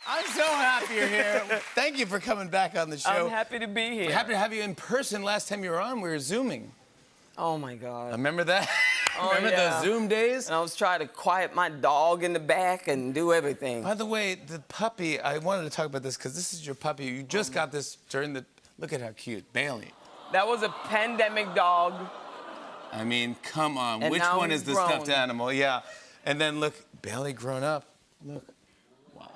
I'm so happy you're here. Thank you for coming back on the show. I'm happy to be here. We're happy to have you in person. Last time you were on, we were Zooming. Oh, my God. Remember that? Oh, Remember yeah. those Zoom days? And I was trying to quiet my dog in the back and do everything. By the way, the puppy, I wanted to talk about this because this is your puppy. You just got this during the... Look at how cute. Bailey. That was a pandemic dog. I mean, come on. And Which now one he's is the grown. stuffed animal? Yeah. And then look, Bailey grown up. Look. Wow.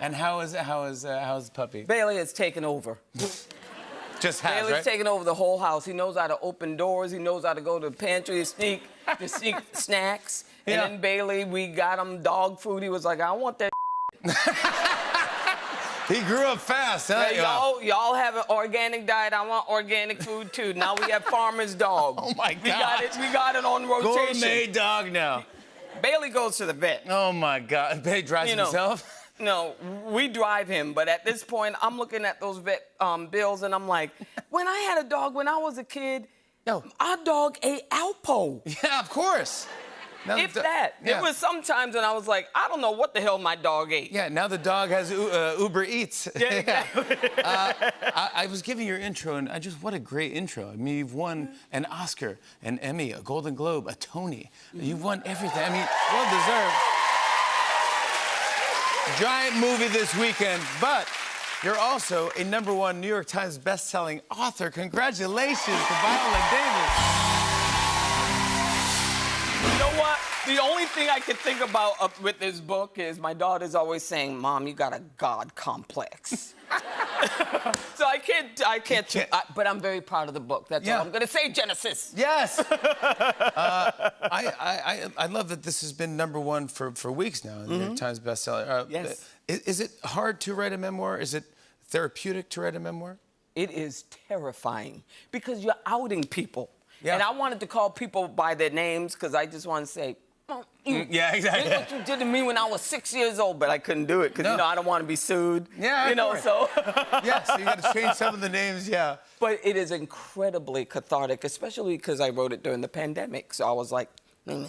And how is the puppy? Bailey has taken over. Just has, Bailey's right? taken over the whole house. He knows how to open doors. He knows how to go to the pantry to sneak snacks. Yeah. And then Bailey, we got him dog food. He was like, I want that. He grew up fast, huh? Hey, y'all have an organic diet. I want organic food too. Now we have farmer's dog. Oh my God. We got it on rotation. Gourmet dog now. Bailey goes to the vet. Oh my God. Bailey drives himself? No, we drive him, but at this point, I'm looking at those vet bills, and I'm like, when I had a dog when I was a kid, our dog ate Alpo. Yeah, of course. Now If that. Yeah. There was some times when I was like, I don't know what the hell my dog ate. Yeah, now the dog has Uber Eats. Yeah, exactly. I was giving your intro, and what a great intro. I mean, you've won an Oscar, an Emmy, a Golden Globe, a Tony. You've won everything. I mean, well deserved. Giant movie this weekend, but you're also a #1 New York Times best-selling author. Congratulations to Viola Davis. You know what? The only thing I can think about with this book is my daughter's always saying, Mom, you got a God complex. So I can't, but I'm very proud of the book. That's all I'm going to say, Genesis. Yes. I love that this has been #1 for weeks now, New York Times bestseller. Yes. Is it hard to write a memoir? Is it therapeutic to write a memoir? It is terrifying because you're outing people. Yeah. And I wanted to call people by their names because I just want to say, yeah, exactly. This is what you did to me when I was 6 years old, but I couldn't do it because, I don't want to be sued. Yeah, so. Yeah, so you got to change some of the names, yeah. But it is incredibly cathartic, especially because I wrote it during the pandemic. So I was like, Yeah.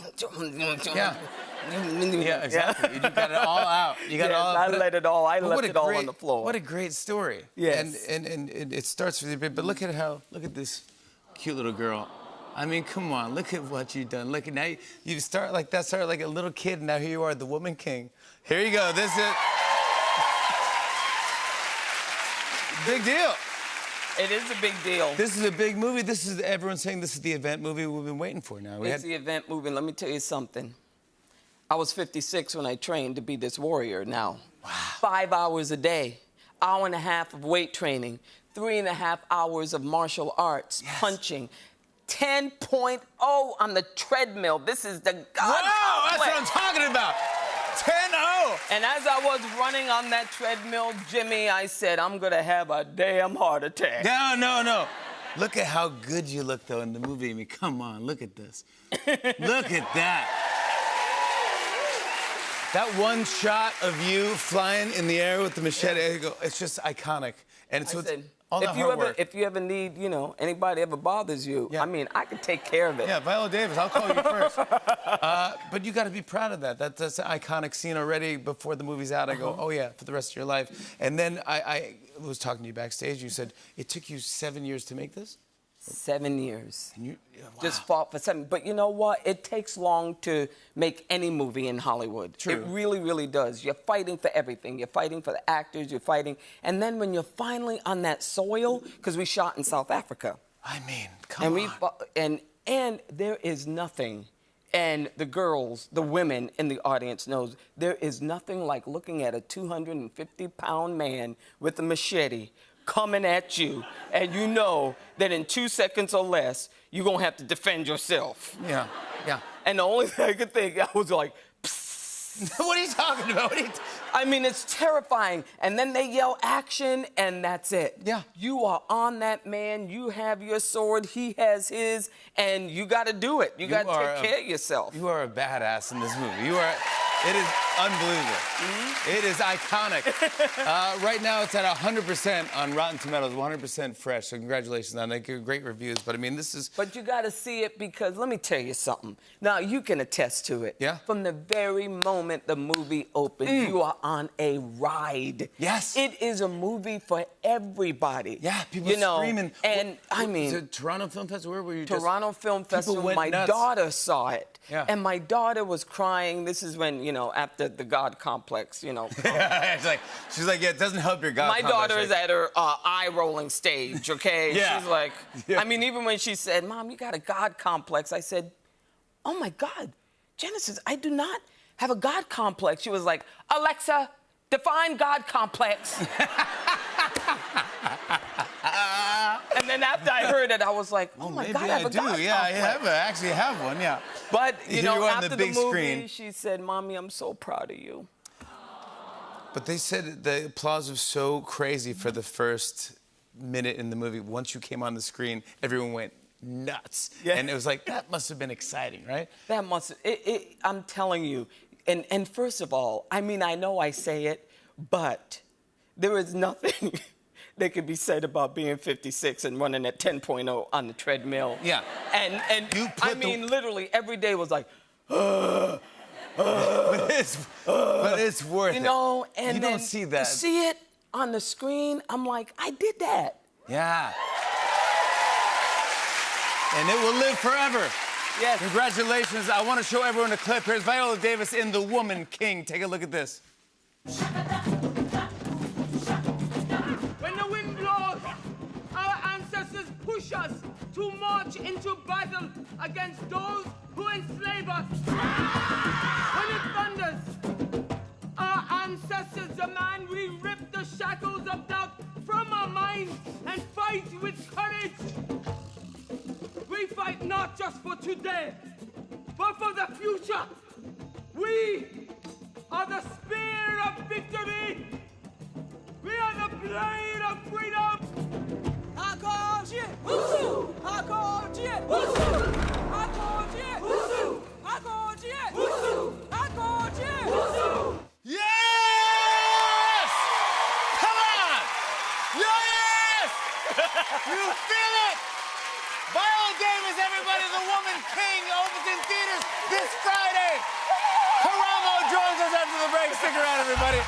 Yeah, exactly. You got it all out. You got it all out. I let it all on the floor. What a great story. Yes. And it starts with you, but look at this cute little girl. I mean, come on, look at what you've done. Look at now, you started like a little kid, and now here you are, the woman king. Here you go, this is... Big deal. It is a big deal. This is a big movie. Everyone's saying this is the event movie we've been waiting for now. It's the event movie. Let me tell you something. I was 56 when I trained to be this warrior now. Wow. 5 hours a day, hour and a half of weight training, 3.5 hours of martial arts, punching, 10.0 on the treadmill. This is the God Wow, that's complex. what I'm talking about. 10-0. And as I was running on that treadmill, Jimmy, I said, I'm gonna have a damn heart attack. No. Look at how good you look, though, in the movie. I mean, come on, look at this. Look at that. That one shot of you flying in the air with the machete, it's just iconic. And it's all that hard work. If you ever need, anybody ever bothers you, I mean, I can take care of it. Yeah, Viola Davis, I'll call you first. But you got to be proud of that. That's an iconic scene already. Before the movie's out, I go, oh yeah, for the rest of your life. And then I was talking to you backstage. You said it took you 7 years to make this? 7 years. And wow. Just fought for 7. But you know what? It takes long to make any movie in Hollywood. True. It really, really does. You're fighting for everything. You're fighting for the actors. You're fighting. And then when you're finally on that soil, because we shot in South Africa. I mean, come on. And there is nothing, and the girls, the women in the audience knows, there is nothing like looking at a 250-pound man with a machete coming at you, and you know that in 2 seconds or less, you're gonna have to defend yourself. Yeah. And the only thing I could think, I was like, psst. What are you talking about? I mean, it's terrifying. And then they yell action, and that's it. Yeah. You are on that man. You have your sword. He has his, and you got to do it. You got to take care of yourself. You are a badass in this movie. It is unbelievable. It is iconic. Right now, it's at 100% on Rotten Tomatoes, 100% fresh. So congratulations on that. Great reviews. But I mean, this is. But you got to see it because let me tell you something. Now you can attest to it. Yeah. From the very moment the movie opens, you are on a ride. Yes. It is a movie for everybody. Yeah, people screaming. And I mean, is it Toronto Film Festival? Where were you? Toronto Film Festival. went My nuts. daughter saw it. Yeah. And my daughter was crying. This is when, after the God complex, she's like, yeah, it doesn't help your God My complex, daughter is at her eye-rolling stage, okay? Yeah. She's like, Yeah. I mean, even when she said, Mom, you got a God complex, I said, oh my God, Genesis, I do not have a God complex. She was like, Alexa, define God complex. And then after I heard it, I was like, oh my maybe God, I have a God Yeah, complex. I actually have one, yeah. But, Here you are on after the the big movie, screen. she said, Mommy, I'm so proud of you. But they said the applause was so crazy for the first minute in the movie. Once you came on the screen, everyone went nuts. Yeah. And it was like, that must have been exciting, right? That must, I'm telling you. And first of all, I mean, I know I say it, but there is nothing that could be said about being 56 and running at 10.0 on the treadmill. Yeah. And You I put mean, literally every day was like, but it's worth it. And you then don't see that. to see it on the screen, I'm like, I did that. Yeah. And it will live forever. Yes. Congratulations. I want to show everyone a clip. Here's Viola Davis in The Woman King. Take a look at this. When the wind blows, our ancestors push us to march into battle against those who enslave us. When it thunders, our ancestors demand we rip the shackles of doubt from our minds and fight with courage. We fight not just for today, but for the future. We are the spear of victory. We are the blade of freedom. Akojie, Wusu! Akojie, Wusu! Akojie, Wusu! Akojie, Wusu! Akojie, Wusu! Yes! Come on! Yes! You feel it? Viola Davis, everybody, The Woman King opens in theaters this Friday. Karamo joins us after the break. Stick around, everybody.